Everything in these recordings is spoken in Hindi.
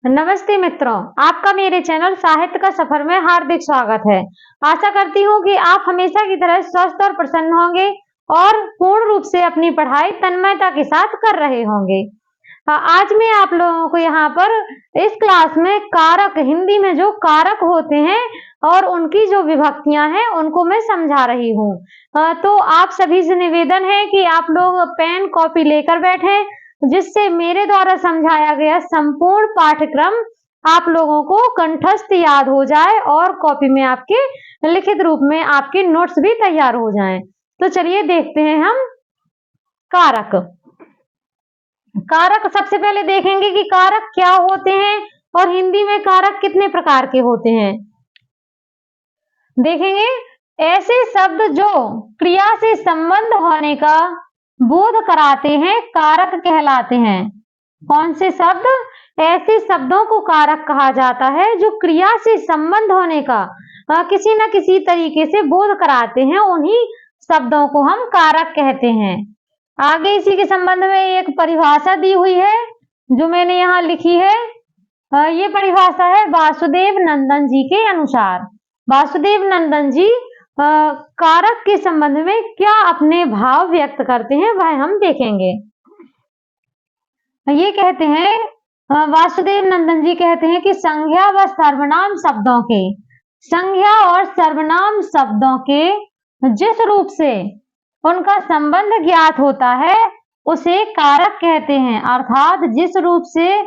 नमस्ते मित्रों, आपका मेरे चैनल साहित्य का सफर में हार्दिक स्वागत है। आशा करती हूँ कि आप हमेशा की तरह स्वस्थ और प्रसन्न होंगे और पूर्ण रूप से अपनी पढ़ाई तन्मयता के साथ कर रहे होंगे। आज मैं आप लोगों को यहाँ पर इस क्लास में कारक, हिंदी में जो कारक होते हैं और उनकी जो विभक्तियां हैं उनको मैं समझा रही हूँ। तो आप सभी से निवेदन है कि आप लोग पेन कॉपी लेकर बैठें, जिससे मेरे द्वारा समझाया गया संपूर्ण पाठ्यक्रम आप लोगों को कंठस्थ याद हो जाए और कॉपी में आपके लिखित रूप में आपके नोट्स भी तैयार हो जाएं। तो चलिए देखते हैं हम कारक। कारक सबसे पहले देखेंगे कि कारक क्या होते हैं और हिंदी में कारक कितने प्रकार के होते हैं। देखेंगे ऐसे शब्द जो क्रिया से संबंध होने का बोध कराते हैं कारक कहलाते हैं। कौन से शब्द? ऐसे शब्दों को कारक कहा जाता है जो क्रिया से संबंध होने का किसी न किसी तरीके से बोध कराते हैं, उन्हीं शब्दों को हम कारक कहते हैं। आगे इसी के संबंध में एक परिभाषा दी हुई है जो मैंने यहाँ लिखी है। ये परिभाषा है वासुदेव नंदन जी के अनुसार। वासुदेव नंदन जी कारक के संबंध में क्या अपने भाव व्यक्त करते हैं वह हम देखेंगे। ये कहते हैं, वासुदेव नंदन जी कहते हैं कि संज्ञा व सर्वनाम शब्दों के, संज्ञा और सर्वनाम शब्दों के जिस रूप से उनका संबंध ज्ञात होता है उसे कारक कहते हैं। अर्थात जिस रूप से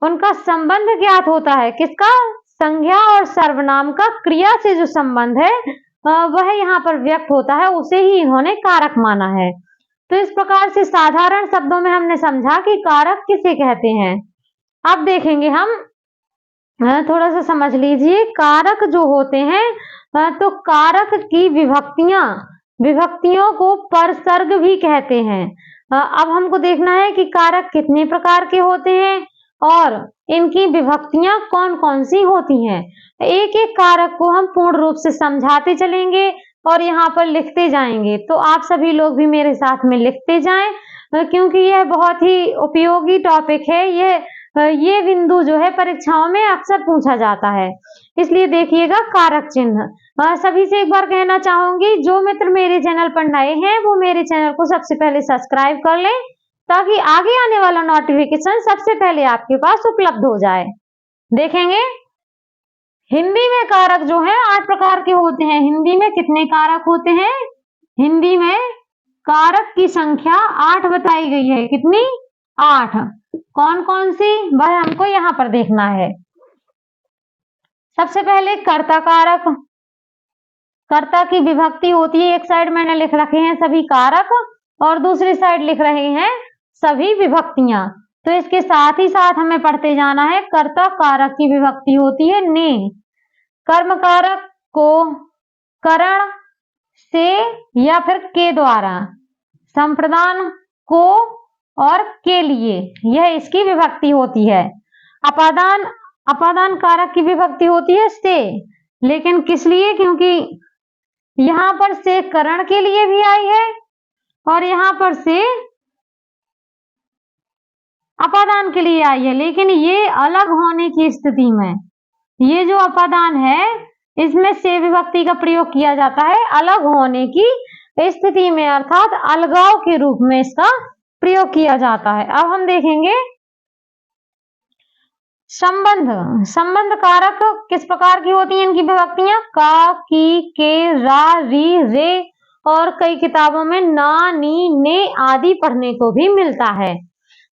उनका संबंध ज्ञात होता है, किसका? संज्ञा और सर्वनाम का क्रिया से जो संबंध है वह यहाँ पर व्यक्त होता है, उसे ही इन्होंने कारक माना है। तो इस प्रकार से साधारण शब्दों में हमने समझा कि कारक किसे कहते हैं। अब देखेंगे हम, थोड़ा सा समझ लीजिए। कारक जो होते हैं तो कारक की विभक्तियों को परसर्ग भी कहते हैं। अब हमको देखना है कि कारक कितने प्रकार के होते हैं और इनकी विभक्तियां कौन कौन सी होती हैं। एक एक कारक को हम पूर्ण रूप से समझाते चलेंगे और यहाँ पर लिखते जाएंगे। तो आप सभी लोग भी मेरे साथ में लिखते जाएं, क्योंकि यह बहुत ही उपयोगी टॉपिक है। ये बिंदु जो है परीक्षाओं में अक्सर पूछा जाता है, इसलिए देखिएगा कारक चिन्ह। सभी से एक बार कहना चाहूंगी, जो मित्र मेरे चैनल पर नए हैं वो मेरे चैनल को सबसे पहले सब्सक्राइब कर लें ताकि आगे आने वाला नोटिफिकेशन सबसे पहले आपके पास उपलब्ध हो जाए। देखेंगे हिंदी में कारक जो है 8 प्रकार के होते हैं। हिंदी में कितने कारक होते हैं? हिंदी में कारक की संख्या 8 बताई गई है। कितनी? 8। कौन कौन सी वह हमको यहाँ पर देखना है। सबसे पहले कर्ता कारक। कर्ता की विभक्ति होती है, एक साइड मैंने लिख रखे हैं सभी कारक और दूसरी साइड लिख रहे हैं सभी विभक्तियां। तो इसके साथ ही साथ हमें पढ़ते जाना है। कर्ता कारक की विभक्ति होती है ने। कर्म कारक को करण से या फिर के द्वारा, संप्रदान को और के लिए, यह इसकी विभक्ति होती है। अपादान कारक की विभक्ति होती है से, लेकिन किस लिए? क्योंकि यहाँ पर से करण के लिए भी आई है और यहाँ पर से अपादान के लिए आई है, लेकिन ये अलग होने की स्थिति में, ये जो अपादान है इसमें से विभक्ति का प्रयोग किया जाता है अलग होने की स्थिति में, अर्थात अलगाव के रूप में इसका प्रयोग किया जाता है। अब हम देखेंगे संबंध कारक किस प्रकार की होती हैं। इनकी विभक्तियां का, की, के, रा, री, रे और कई किताबों में ना, नी, ने आदि पढ़ने को भी मिलता है।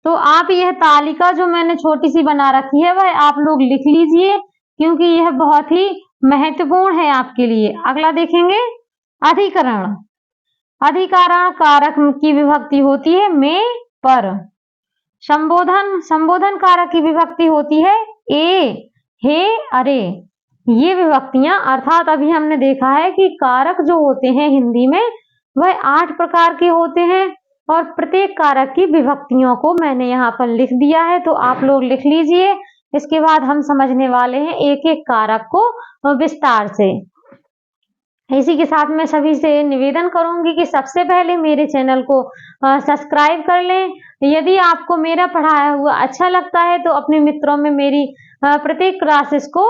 तो आप यह तालिका जो मैंने छोटी सी बना रखी है वह आप लोग लिख लीजिए, क्योंकि यह बहुत ही महत्वपूर्ण है आपके लिए। अगला देखेंगे अधिकरण। अधिकरण कारक की विभक्ति होती है में, पर। संबोधन कारक की विभक्ति होती है ए, हे, अरे। ये विभक्तियां, अर्थात अभी हमने देखा है कि कारक जो होते हैं हिंदी में वह 8 प्रकार के होते हैं और प्रत्येक कारक की विभक्तियों को मैंने यहाँ पर लिख दिया है, तो आप लोग लिख लीजिए। इसके बाद हम समझने वाले हैं एक एक कारक को विस्तार से। इसी के साथ मैं सभी से निवेदन करूंगी कि सबसे पहले मेरे चैनल को सब्सक्राइब कर लें यदि आपको मेरा पढ़ाया हुआ अच्छा लगता है तो अपने मित्रों में मेरी प्रत्येक क्लासेस को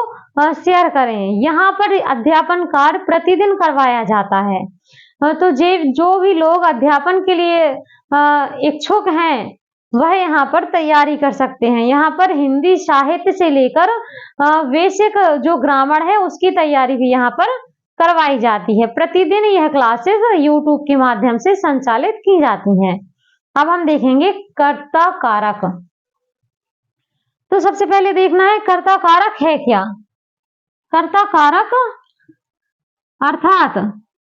शेयर करें। यहाँ पर अध्यापन कार्य प्रतिदिन करवाया जाता है। तो जो भी लोग अध्यापन के लिए इच्छुक हैं वह यहाँ पर तैयारी कर सकते हैं। यहाँ पर हिंदी साहित्य से लेकर बेसिक जो ग्रामर है उसकी तैयारी भी यहाँ पर करवाई जाती है। प्रतिदिन यह क्लासेस यूट्यूब के माध्यम से संचालित की जाती हैं। अब हम देखेंगे कर्ता कारक। तो सबसे पहले देखना है कर्ता कारक है क्या। कर्ता कारक अर्थात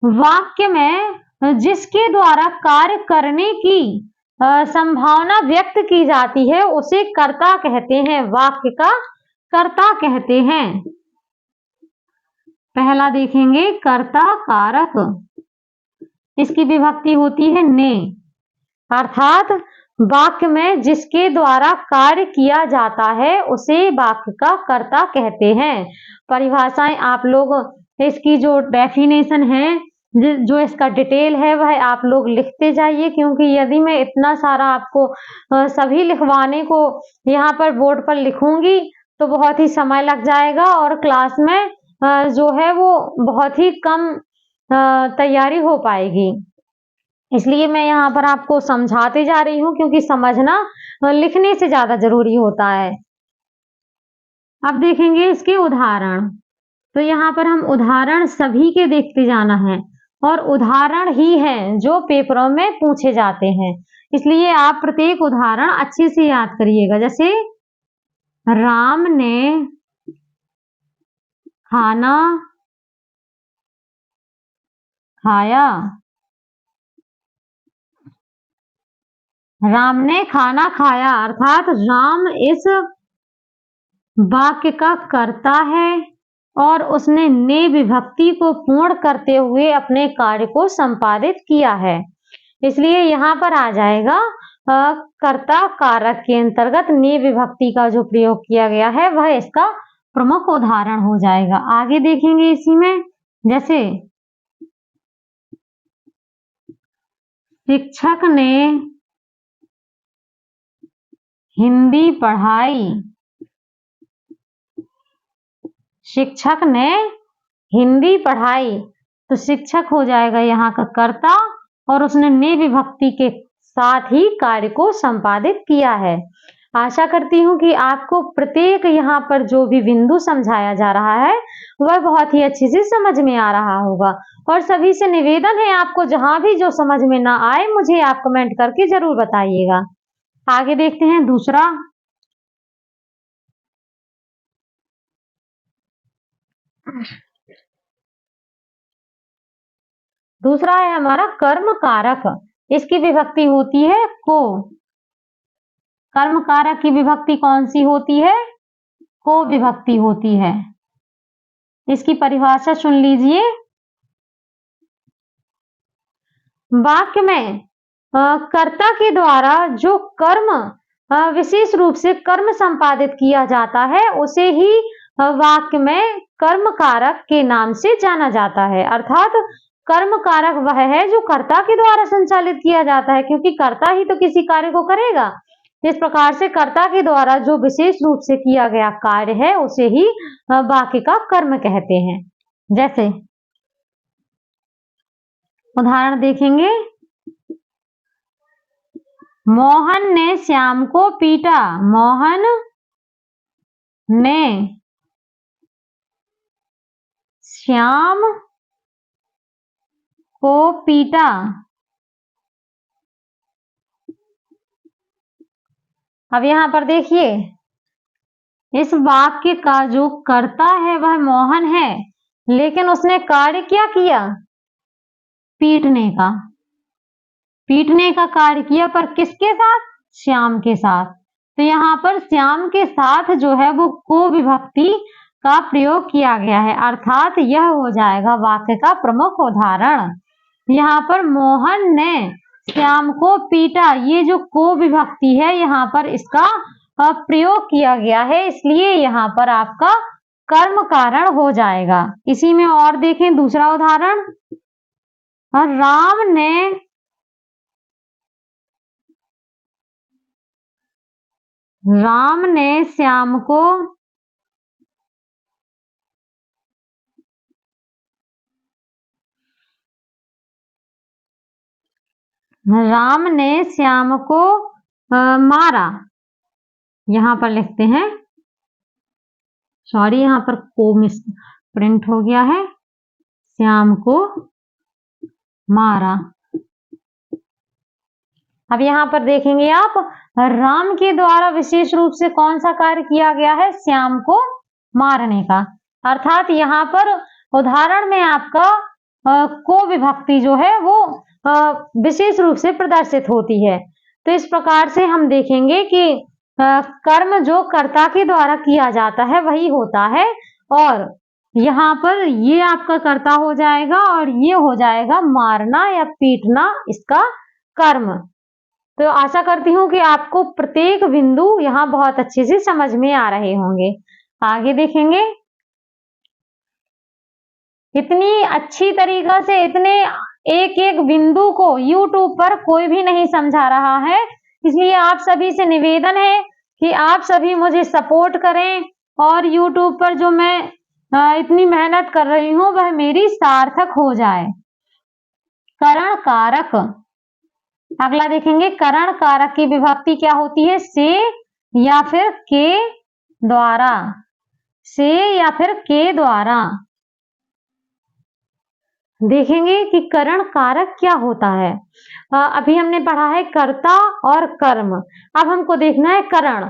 वाक्य में जिसके द्वारा कार्य करने की संभावना व्यक्त की जाती है उसे कर्ता कहते हैं, वाक्य का कर्ता कहते हैं। पहला देखेंगे कर्ता कारक, इसकी विभक्ति होती है ने, अर्थात वाक्य में जिसके द्वारा कार्य किया जाता है उसे वाक्य का कर्ता कहते हैं। परिभाषाएं आप लोग इसकी जो डेफिनेशन है, जो इसका डिटेल है वह आप लोग लिखते जाइए, क्योंकि यदि मैं इतना सारा आपको सभी लिखवाने को यहाँ पर बोर्ड पर लिखूंगी तो बहुत ही समय लग जाएगा और क्लास में जो है वो बहुत ही कम तैयारी हो पाएगी। इसलिए मैं यहाँ पर आपको समझाते जा रही हूँ, क्योंकि समझना लिखने से ज्यादा जरूरी होता है। अब देखेंगे इसके उदाहरण। तो यहाँ पर हम उदाहरण सभी के देखते जाना है और उदाहरण ही है जो पेपरों में पूछे जाते हैं, इसलिए आप प्रत्येक उदाहरण अच्छे से याद करिएगा। जैसे राम ने खाना खाया, राम ने खाना खाया अर्थात राम इस वाक्य का कर्ता है और उसने ने विभक्ति को पूर्ण करते हुए अपने कार्य को संपादित किया है, इसलिए यहाँ पर आ जाएगा कर्ता कारक के अंतर्गत ने विभक्ति का जो प्रयोग किया गया है वह इसका प्रमुख उदाहरण हो जाएगा। आगे देखेंगे इसी में, जैसे शिक्षक ने हिंदी पढ़ाई, शिक्षक ने हिंदी पढ़ाई, तो शिक्षक हो जाएगा यहाँ का कर्ता और उसने ने विभक्ति के साथ ही कार्य को संपादित किया है। आशा करती हूँ कि आपको प्रत्येक यहाँ पर जो भी बिंदु समझाया जा रहा है वह बहुत ही अच्छे से समझ में आ रहा होगा। और सभी से निवेदन है, आपको जहां भी जो समझ में ना आए मुझे आप कमेंट करके जरूर बताइएगा। आगे देखते हैं दूसरा। दूसरा है हमारा कर्म कारक, इसकी विभक्ति होती है को। कर्म कारक की विभक्ति कौन सी होती है, को विभक्ति होती है। इसकी परिभाषा सुन लीजिए। वाक्य में कर्ता के द्वारा जो कर्म विशेष रूप से कर्म संपादित किया जाता है उसे ही वाक्य में कर्म कारक के नाम से जाना जाता है। अर्थात कर्म कारक वह है जो कर्ता के द्वारा संचालित किया जाता है, क्योंकि कर्ता ही तो किसी कार्य को करेगा। इस प्रकार से कर्ता के द्वारा जो विशेष रूप से किया गया कार्य है उसे ही वाक्य का कर्म कहते हैं। जैसे उदाहरण देखेंगे, मोहन ने श्याम को पीटा, मोहन ने श्याम को पीटा। अब यहां पर देखिए, इस वाक्य का जो कर्ता है वह मोहन है, लेकिन उसने कार्य क्या किया, पीटने का, पीटने का कार्य किया, पर किसके साथ, श्याम के साथ। तो यहाँ पर श्याम के साथ जो है वो को विभक्ति का प्रयोग किया गया है, अर्थात यह हो जाएगा वाक्य का प्रमुख उदाहरण। यहाँ पर मोहन ने श्याम को पीटा, ये जो को विभक्ति है यहाँ पर इसका प्रयोग किया गया है, इसलिए यहाँ पर आपका कर्म कारण हो जाएगा। इसी में और देखें दूसरा उदाहरण, राम ने राम ने श्याम को मारा। यहां पर लिखते हैं, सॉरी यहां पर को मिस प्रिंट हो गया है, श्याम को मारा। अब यहाँ पर देखेंगे आप, राम के द्वारा विशेष रूप से कौन सा कार्य किया गया है? श्याम को मारने का। अर्थात यहाँ पर उदाहरण में आपका को विभक्ति जो है वो विशेष रूप से प्रदर्शित होती है। तो इस प्रकार से हम देखेंगे कि कर्म जो कर्ता के द्वारा किया जाता है वही होता है, और यहाँ पर ये आपका कर्ता हो जाएगा और ये हो जाएगा मारना या पीटना, इसका कर्म। तो आशा करती हूँ कि आपको प्रत्येक बिंदु यहाँ बहुत अच्छे से समझ में आ रहे होंगे। आगे देखेंगे, इतनी अच्छी तरीका से इतने एक एक बिंदु को YouTube पर कोई भी नहीं समझा रहा है, इसलिए आप सभी से निवेदन है कि आप सभी मुझे सपोर्ट करें और YouTube पर जो मैं इतनी मेहनत कर रही हूँ वह मेरी सार्थक हो जाए। करण कारक, अगला देखेंगे, करण कारक की विभक्ति क्या होती है? से या फिर के द्वारा, से या फिर के द्वारा। देखेंगे कि करण कारक क्या होता है। अभी हमने पढ़ा है कर्ता और कर्म, अब हमको देखना है करण।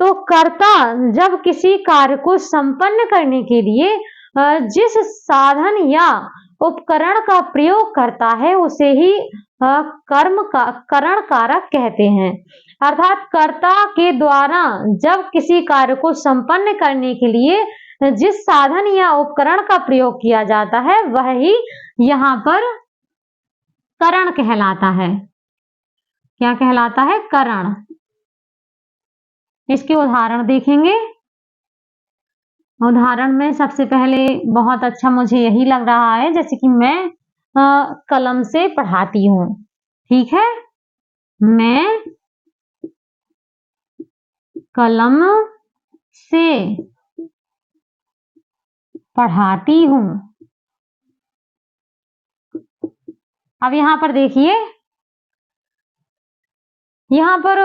तो कर्ता जब किसी कार्य को संपन्न करने के लिए जिस साधन या उपकरण का प्रयोग करता है उसे ही कर्म का करण कारक कहते हैं। अर्थात कर्ता के द्वारा जब किसी कार्य को संपन्न करने के लिए जिस साधन या उपकरण का प्रयोग किया जाता है वह ही यहाँ पर करण कहलाता है। क्या कहलाता है? करण। इसके उदाहरण देखेंगे। उदाहरण में सबसे पहले बहुत अच्छा मुझे यही लग रहा है, जैसे कि मैं कलम से पढ़ाती हूँ, ठीक है, मैं कलम से पढ़ाती हूँ। अब यहाँ पर देखिए, यहाँ पर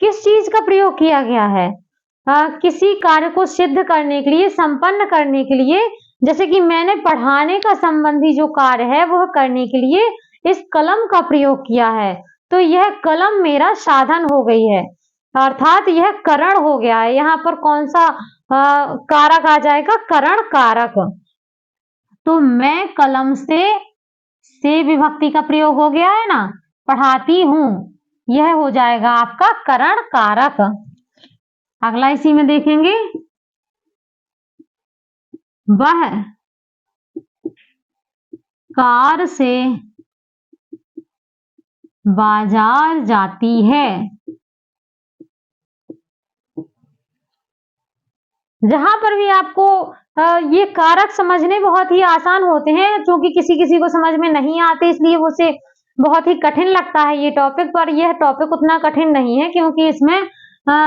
किस चीज का प्रयोग किया गया है? किसी कार्य को सिद्ध करने के लिए, संपन्न करने के लिए, जैसे कि मैंने पढ़ाने का संबंधी जो कार्य है वह करने के लिए इस कलम का प्रयोग किया है, तो यह कलम मेरा साधन हो गई है, अर्थात यह करण हो गया है। यहाँ पर कौन सा कारक आ जाएगा? करण कारक। तो मैं कलम से विभक्ति का प्रयोग हो गया है ना, पढ़ाती हूँ, यह हो जाएगा आपका करण कारक। अगला इसी में देखेंगे, वह कार से बाजार जाती है। जहां पर भी आपको ये कारक समझने बहुत ही आसान होते हैं, क्योंकि किसी किसी को समझ में नहीं आते, इसलिए उसे बहुत ही कठिन लगता है ये टॉपिक, पर यह टॉपिक उतना कठिन नहीं है क्योंकि इसमें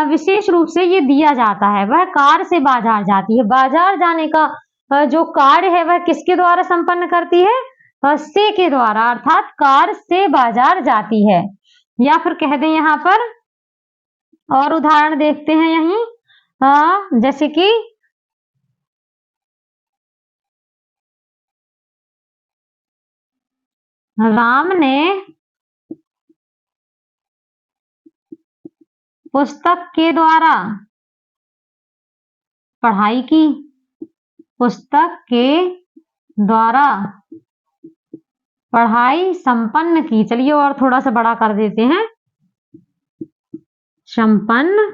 विशेष रूप से ये दिया जाता है। वह कार से बाजार जाती है। बाजार जाने का जो कार्य है वह किसके द्वारा संपन्न करती है? से के द्वारा, अर्थात कार से बाजार जाती है। या फिर कह दें यहाँ पर, और उदाहरण देखते हैं यहीं, जैसे कि राम ने पुस्तक के द्वारा पढ़ाई की। पुस्तक के द्वारा पढ़ाई संपन्न की। चलिए और थोड़ा सा बड़ा कर देते हैं, संपन्न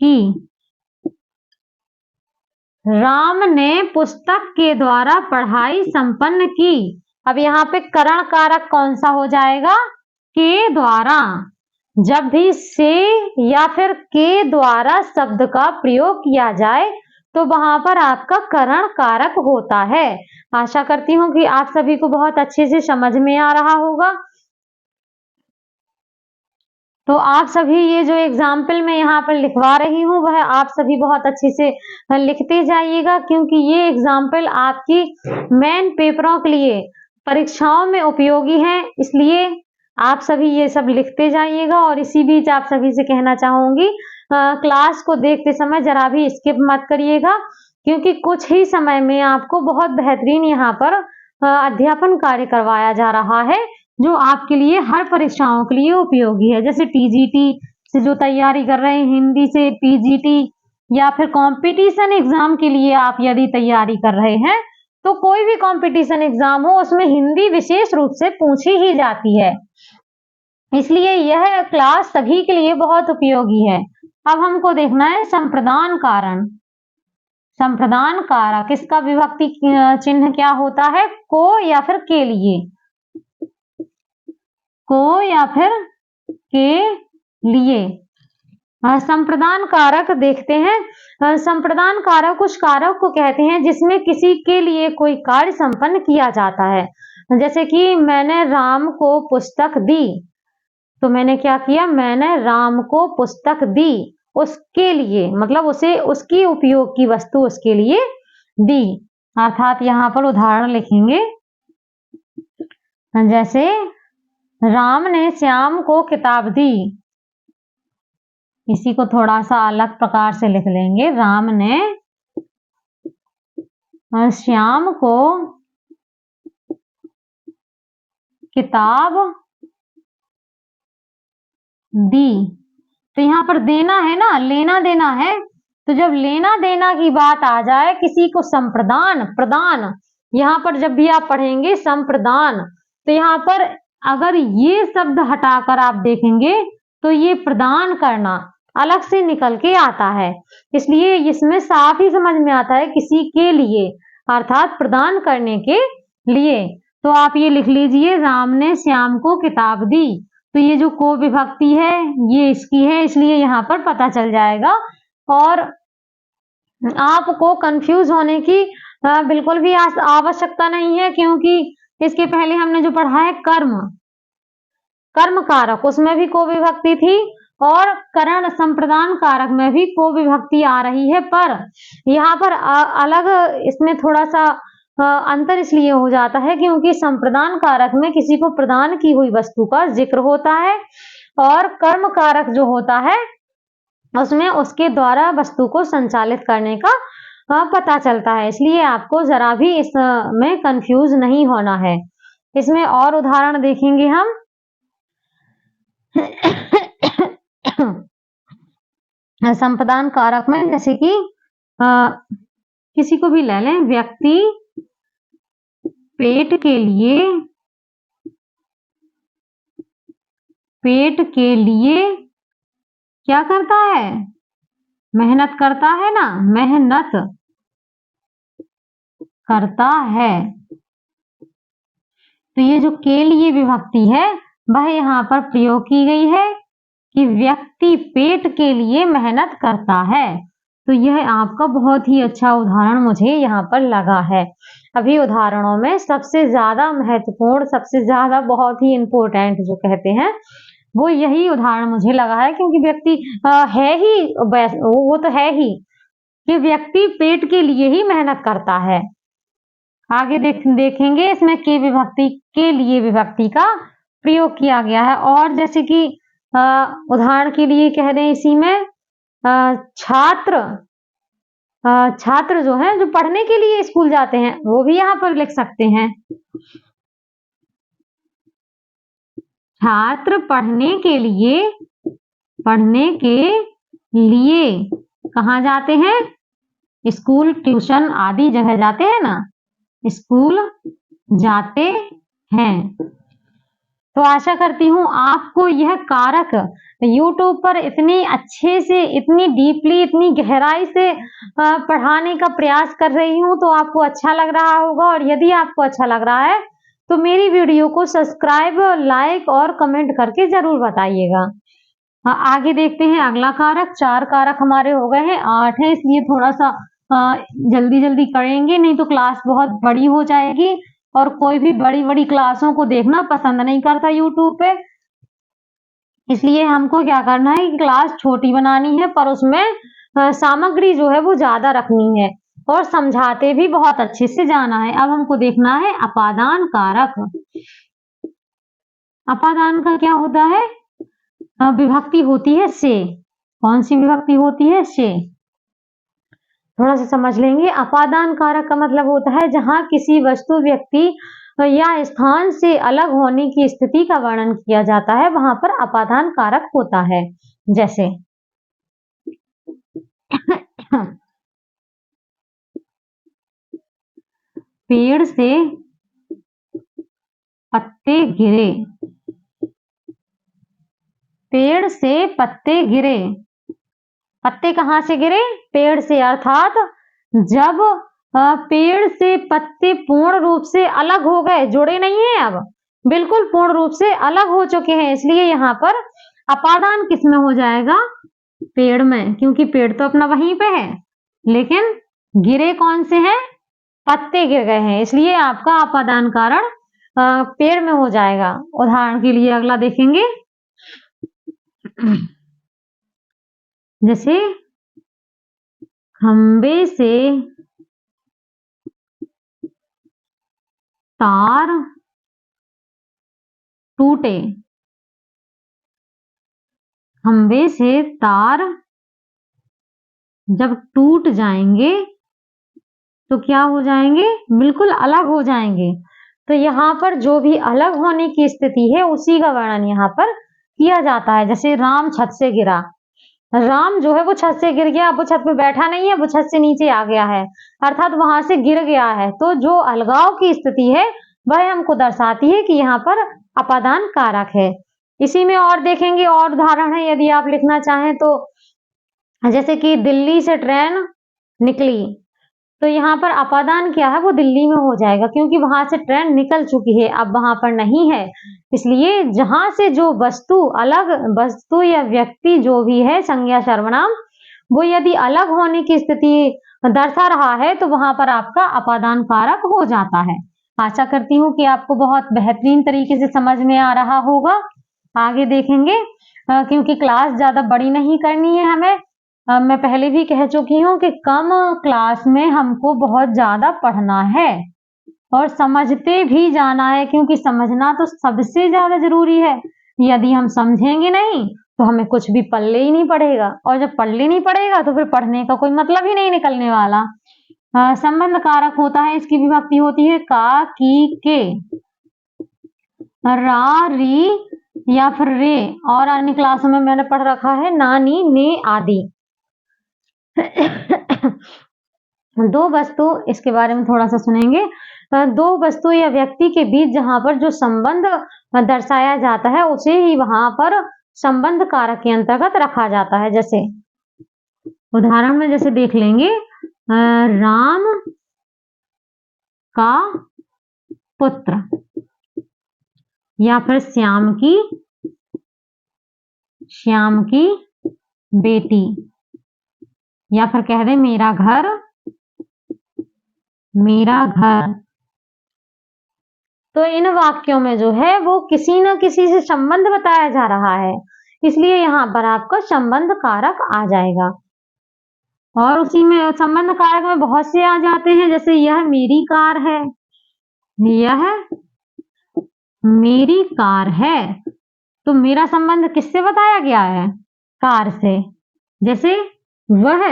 की। राम ने पुस्तक के द्वारा पढ़ाई संपन्न की। अब यहाँ पे करण कारक कौन सा हो जाएगा? के द्वारा। जब भी से या फिर के द्वारा शब्द का प्रयोग किया जाए तो वहां पर आपका करण कारक होता है। आशा करती हूँ कि आप सभी को बहुत अच्छे से समझ में आ रहा होगा। तो आप सभी ये जो एग्जाम्पल मैं यहाँ पर लिखवा रही हूँ वह आप सभी बहुत अच्छे से लिखते जाइएगा, क्योंकि ये एग्जाम्पल आपकी मेन पेपरों के लिए परीक्षाओं में उपयोगी हैं। इसलिए आप सभी ये सब लिखते जाइएगा। और इसी बीच आप सभी से कहना चाहूंगी, क्लास को देखते समय जरा भी स्किप मत करिएगा, क्योंकि कुछ ही समय में आपको बहुत बेहतरीन यहाँ पर अध्यापन कार्य करवाया जा रहा है, जो आपके लिए हर परीक्षाओं के लिए उपयोगी है। जैसे टीजीटी से जो तैयारी कर रहे हैं, हिंदी से पीजीटी, या फिर कंपटीशन एग्जाम के लिए आप यदि तैयारी कर रहे हैं, तो कोई भी कंपटीशन एग्जाम हो उसमें हिंदी विशेष रूप से पूछी ही जाती है। इसलिए यह क्लास सभी के लिए बहुत उपयोगी है। अब हमको देखना है संप्रदान कारण। संप्रदान कारक, इसका विभक्ति चिन्ह क्या होता है? को या फिर के लिए, को या फिर के लिए। संप्रदान कारक देखते हैं। संप्रदान कारक कुछ कारक को कहते हैं जिसमें किसी के लिए कोई कार्य संपन्न किया जाता है। जैसे कि मैंने राम को पुस्तक दी, तो मैंने क्या किया? मैंने राम को पुस्तक दी, उसके लिए, मतलब उसे उसकी उपयोग की वस्तु उसके लिए दी। अर्थात यहाँ पर उदाहरण लिखेंगे, जैसे राम ने श्याम को किताब दी। इसी को थोड़ा सा अलग प्रकार से लिख लेंगे, राम ने श्याम को किताब दी। तो यहाँ पर देना है ना, लेना देना है। तो जब लेना देना की बात आ जाए, किसी को संप्रदान, प्रदान, यहाँ पर जब भी आप पढ़ेंगे संप्रदान, तो यहाँ पर अगर ये शब्द हटाकर आप देखेंगे तो ये प्रदान करना अलग से निकल के आता है। इसलिए इसमें साफ ही समझ में आता है किसी के लिए, अर्थात प्रदान करने के लिए। तो आप ये लिख लीजिए, राम ने श्याम को किताब दी। तो ये जो को विभक्ति है ये इसकी है, इसलिए यहाँ पर पता चल जाएगा। और आपको कंफ्यूज होने की बिल्कुल भी आवश्यकता नहीं है, क्योंकि इसके पहले हमने जो पढ़ा है कर्म, कर्म कारक, उसमें भी को विभक्ति थी, और करण संप्रदान कारक में भी को विभक्ति आ रही है। पर यहाँ पर अलग इसमें थोड़ा सा अंतर इसलिए हो जाता है क्योंकि संप्रदान कारक में किसी को प्रदान की हुई वस्तु का जिक्र होता है, और कर्म कारक जो होता है उसमें उसके द्वारा वस्तु को संचालित करने का पता चलता है। इसलिए आपको जरा भी इसमें कंफ्यूज नहीं होना है। इसमें और उदाहरण देखेंगे हम। संप्रदान कारक में जैसे कि किसी को भी ले लें, व्यक्ति पेट के लिए क्या करता है? मेहनत करता है ना, मेहनत करता है। तो ये जो के लिए विभक्ति है वह यहाँ पर प्रयोग की गई है कि व्यक्ति पेट के लिए मेहनत करता है। तो यह आपका बहुत ही अच्छा उदाहरण मुझे यहाँ पर लगा है। अभी उदाहरणों में सबसे ज्यादा महत्वपूर्ण, सबसे ज्यादा बहुत ही इम्पोर्टेंट जो कहते हैं वो यही उदाहरण मुझे लगा है, क्योंकि व्यक्ति है ही, वो तो है ही कि व्यक्ति पेट के लिए ही मेहनत करता है। आगे देखेंगे इसमें के विभक्ति, के लिए विभक्ति का प्रयोग किया गया है। और जैसे कि उदाहरण के लिए कह दें, इसी में छात्र, छात्र जो है, जो पढ़ने के लिए स्कूल जाते हैं, वो भी यहाँ पर लिख सकते हैं। छात्र पढ़ने के लिए कहाँ जाते हैं? स्कूल, ट्यूशन आदि जगह जाते हैं ना, स्कूल जाते हैं। तो आशा करती हूँ आपको यह कारक YouTube पर इतनी अच्छे से, इतनी डीपली, इतनी गहराई से पढ़ाने का प्रयास कर रही हूँ, तो आपको अच्छा लग रहा होगा। और यदि आपको अच्छा लग रहा है तो मेरी वीडियो को सब्सक्राइब, लाइक और कमेंट करके जरूर बताइएगा। आगे देखते हैं अगला कारक। 4 कारक हमारे हो गए हैं, 8 है, इसलिए थोड़ा सा जल्दी जल्दी करेंगे, नहीं तो क्लास बहुत बड़ी हो जाएगी और कोई भी बड़ी बड़ी क्लासों को देखना पसंद नहीं करता YouTube पे। इसलिए हमको क्या करना है कि क्लास छोटी बनानी है, पर उसमें सामग्री जो है वो ज्यादा रखनी है और समझाते भी बहुत अच्छे से जाना है। अब हमको देखना है अपादान कारक। अपादान का क्या होता है? विभक्ति होती है से। कौन सी विभक्ति होती है? से। थोड़ा सा समझ लेंगे। अपादान कारक का मतलब होता है जहां किसी वस्तु, व्यक्ति या स्थान से अलग होने की स्थिति का वर्णन किया जाता है, वहां पर अपादान कारक होता है। जैसे पेड़ से पत्ते गिरे। पेड़ से पत्ते गिरे। पत्ते कहाँ से गिरे? पेड़ से। अर्थात जब पेड़ से पत्ते पूर्ण रूप से अलग हो गए, जुड़े नहीं है, अब बिल्कुल पूर्ण रूप से अलग हो चुके हैं, इसलिए यहाँ पर अपादान किसमें हो जाएगा? पेड़ में, क्योंकि पेड़ तो अपना वहीं पे है, लेकिन गिरे कौन से हैं? पत्ते गिर गए हैं, इसलिए आपका अपादान कारण पेड़ में हो जाएगा। उदाहरण के लिए अगला देखेंगे, जैसे खंबे से तार टूटे। खंबे से तार जब टूट जाएंगे तो क्या हो जाएंगे? बिल्कुल अलग हो जाएंगे। तो यहाँ पर जो भी अलग होने की स्थिति है उसी का वर्णन यहाँ पर किया जाता है। जैसे राम छत से गिरा। राम जो है वो छत से गिर गया, अब वो छत पे बैठा नहीं है, वो छत से नीचे आ गया है, अर्थात वहां से गिर गया है। तो जो अलगाव की स्थिति है वह हमको दर्शाती है कि यहाँ पर अपादान कारक है। इसी में और देखेंगे, और उदाहरण है यदि आप लिखना चाहें तो, जैसे कि दिल्ली से ट्रेन निकली, तो यहाँ पर अपादान क्या है? वो दिल्ली में हो जाएगा, क्योंकि वहां से ट्रेन निकल चुकी है, अब वहां पर नहीं है। इसलिए जहां से जो वस्तु, अलग वस्तु या व्यक्ति जो भी है, संज्ञा सर्वनाम, वो यदि अलग होने की स्थिति दर्शा रहा है तो वहां पर आपका अपादान कारक हो जाता है। आशा करती हूँ कि आपको बहुत बेहतरीन तरीके से समझ में आ रहा होगा। आगे देखेंगे, क्योंकि क्लास ज्यादा बड़ी नहीं करनी है हमें। मैं पहले भी कह चुकी हूँ कि कम क्लास में हमको बहुत ज्यादा पढ़ना है और समझते भी जाना है, क्योंकि समझना तो सबसे ज्यादा जरूरी है। यदि हम समझेंगे नहीं तो हमें कुछ भी पल्ले ही नहीं पड़ेगा, और जब पल्ले नहीं पड़ेगा तो फिर पढ़ने का कोई मतलब ही नहीं निकलने वाला। संबंध कारक होता है, इसकी विभक्ति होती है का, की, के, रा, री या फिर रे, और अन्य क्लासों में मैंने पढ़ रखा है ना, नी, ने आदि। दो वस्तु, इसके बारे में थोड़ा सा सुनेंगे। दो वस्तु या व्यक्ति के बीच जहां पर जो संबंध दर्शाया जाता है उसे ही वहां पर संबंध कारक के अंतर्गत रखा जाता है। जैसे उदाहरण में जैसे देख लेंगे, राम का पुत्र, या फिर श्याम की बेटी, या फिर कह दे मेरा घर। तो इन वाक्यों में जो है वो किसी न किसी से संबंध बताया जा रहा है, इसलिए यहाँ पर आपका संबंध कारक आ जाएगा। और उसी में संबंध कारक में बहुत से आ जाते हैं, जैसे यह मेरी कार है, यह मेरी कार है, तो मेरा संबंध किससे बताया गया है? कार से। जैसे वह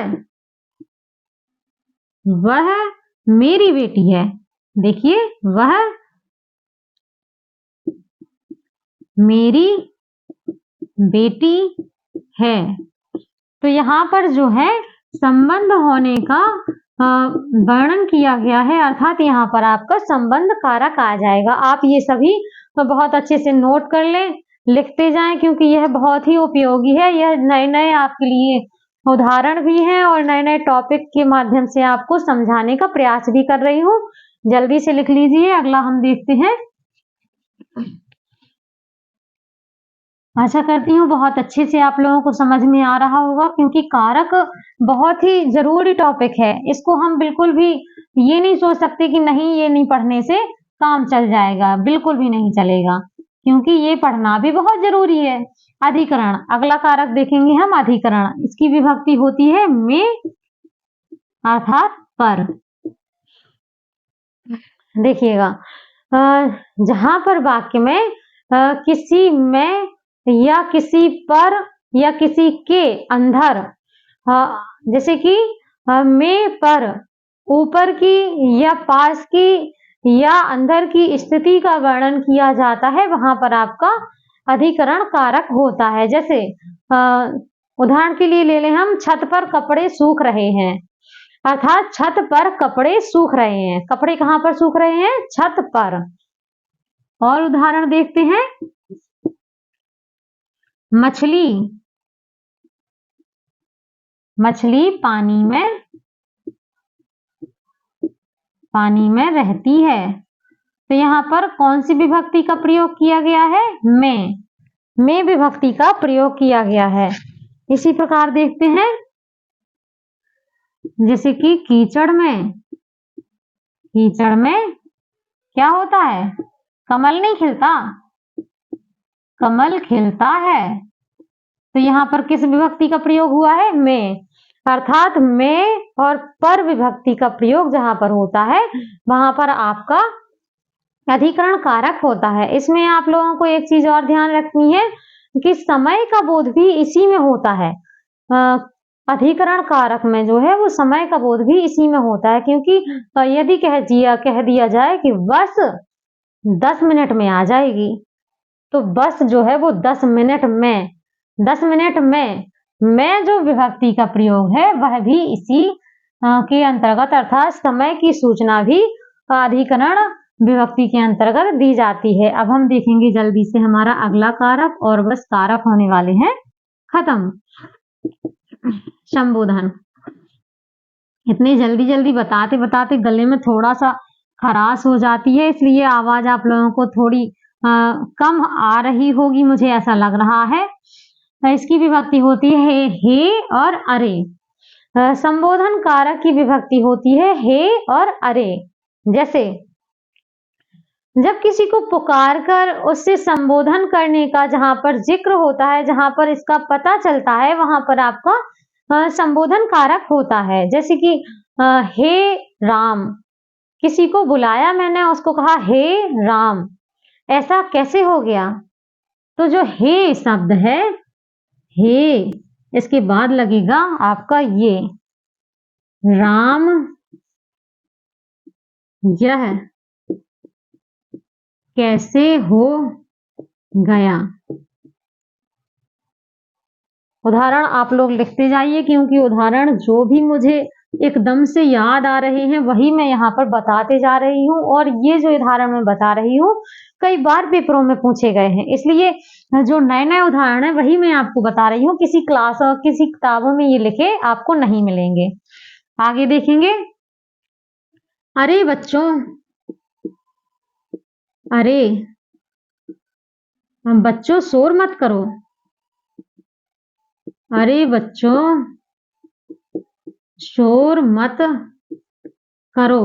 मेरी बेटी है, देखिए वह मेरी बेटी है। तो यहाँ पर जो है संबंध होने का वर्णन किया गया है, अर्थात यहाँ पर आपका संबंध कारक आ जाएगा। आप ये सभी तो बहुत अच्छे से नोट कर लें, लिखते जाएं, क्योंकि यह बहुत ही उपयोगी है। यह नए नए आपके लिए उदाहरण भी हैं और नए नए टॉपिक के माध्यम से आपको समझाने का प्रयास भी कर रही हूँ। जल्दी से लिख लीजिए। अगला हम देखते हैं। आशा करती हूँ बहुत अच्छे से आप लोगों को समझ में आ रहा होगा, क्योंकि कारक बहुत ही जरूरी टॉपिक है। इसको हम बिल्कुल भी ये नहीं सोच सकते कि नहीं ये नहीं पढ़ने से काम चल जाएगा, बिल्कुल भी नहीं चलेगा, क्योंकि ये पढ़ना भी बहुत जरूरी है। अधिकरण, अगला कारक देखेंगे हम अधिकरण। इसकी विभक्ति होती है में अर्थात पर। देखिएगा, जहां पर वाक्य में किसी में या किसी पर या किसी के अंदर, जैसे कि में पर ऊपर की या पास की या अंदर की स्थिति का वर्णन किया जाता है, वहां पर आपका अधिकरण कारक होता है। जैसे उदाहरण के लिए ले लें हम, छत पर कपड़े सूख रहे हैं, अर्थात छत पर कपड़े सूख रहे हैं। कपड़े कहां पर सूख रहे हैं? छत पर। और उदाहरण देखते हैं, मछली, मछली पानी में रहती है। तो यहाँ पर कौन सी विभक्ति का प्रयोग किया गया है? में विभक्ति का प्रयोग किया गया है। इसी प्रकार देखते हैं, जैसे कि कीचड़ में क्या होता है? कमल नहीं खिलता, कमल खिलता है। तो यहाँ पर किस विभक्ति का प्रयोग हुआ है? में, अर्थात में और पर विभक्ति का प्रयोग जहां पर होता है वहां पर आपका अधिकरण कारक होता है। इसमें आप लोगों को एक चीज और ध्यान रखनी है कि समय का बोध भी इसी में होता है। अधिकरण कारक में जो है वो समय का बोध भी इसी में होता है, क्योंकि यदि कह दिया जाए कि बस 10 मिनट में आ जाएगी, तो बस जो है वो 10 मिनट में जो विभक्ति का प्रयोग है वह भी इसी के अंतर्गत, अर्थात समय की सूचना भी अधिकरण विभक्ति के अंतर्गत दी जाती है। अब हम देखेंगे जल्दी से हमारा अगला कारक, और बस कारक होने वाले हैं खत्म। संबोधन। इतनी जल्दी बताते बताते गले में थोड़ा सा खराश हो जाती है, इसलिए आवाज आप लोगों को थोड़ी कम आ रही होगी, मुझे ऐसा लग रहा है। इसकी विभक्ति होती है हे और अरे। संबोधन कारक की विभक्ति होती है हे और अरे। जैसे जब किसी को पुकार कर उससे संबोधन करने का जहां पर जिक्र होता है, जहां पर इसका पता चलता है, वहां पर आपका संबोधन कारक होता है। जैसे कि हे राम, किसी को बुलाया मैंने, उसको कहा हे राम, ऐसा कैसे हो गया? तो जो हे शब्द है, हे, इसके बाद लगेगा आपका ये, राम यह कैसे हो गया। उदाहरण आप लोग लिखते जाइए, क्योंकि उदाहरण जो भी मुझे एकदम से याद आ रहे हैं वही मैं यहाँ पर बताते जा रही हूँ, और ये जो उदाहरण मैं बता रही हूँ कई बार पेपरों में पूछे गए हैं, इसलिए जो नए उदाहरण है वही मैं आपको बता रही हूँ। किसी क्लास और किसी किताबों में ये लिखे आपको नहीं मिलेंगे। आगे देखेंगे, अरे बच्चों, अरे बच्चों शोर मत करो, अरे बच्चों शोर मत करो।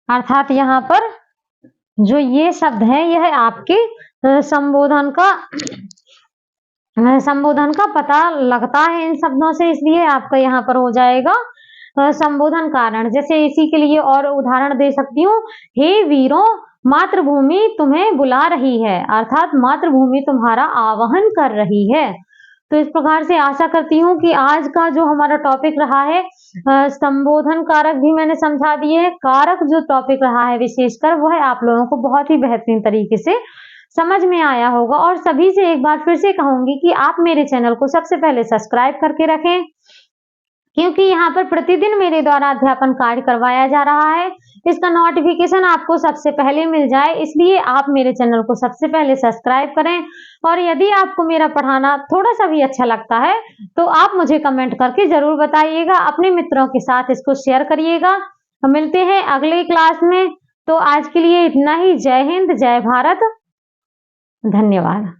अर्थात यहाँ पर जो ये शब्द है यह आपके संबोधन का पता लगता है इन शब्दों से, इसलिए आपका यहाँ पर हो जाएगा संबोधन कारण। जैसे इसी के लिए और उदाहरण दे सकती हूँ, हे वीरों मातृभूमि तुम्हें बुला रही है, अर्थात मातृभूमि तुम्हारा आवाहन कर रही है। तो इस प्रकार से आशा करती हूँ कि आज का जो हमारा टॉपिक रहा है, संबोधन कारक भी मैंने समझा दिए है, कारक जो टॉपिक रहा है विशेषकर वह आप लोगों को बहुत ही बेहतरीन तरीके से समझ में आया होगा। और सभी से एक बार फिर से कहूंगी कि आप मेरे चैनल को सबसे पहले सब्सक्राइब करके रखें, क्योंकि यहाँ पर प्रतिदिन मेरे द्वारा अध्यापन कार्य करवाया जा रहा है। इसका नोटिफिकेशन आपको सबसे पहले मिल जाए, इसलिए आप मेरे चैनल को सबसे पहले सब्सक्राइब करें। और यदि आपको मेरा पढ़ाना थोड़ा सा भी अच्छा लगता है तो आप मुझे कमेंट करके जरूर बताइएगा, अपने मित्रों के साथ इसको शेयर करिएगा। मिलते हैं अगले क्लास में, तो आज के लिए इतना ही। जय हिंद, जय भारत, धन्यवाद।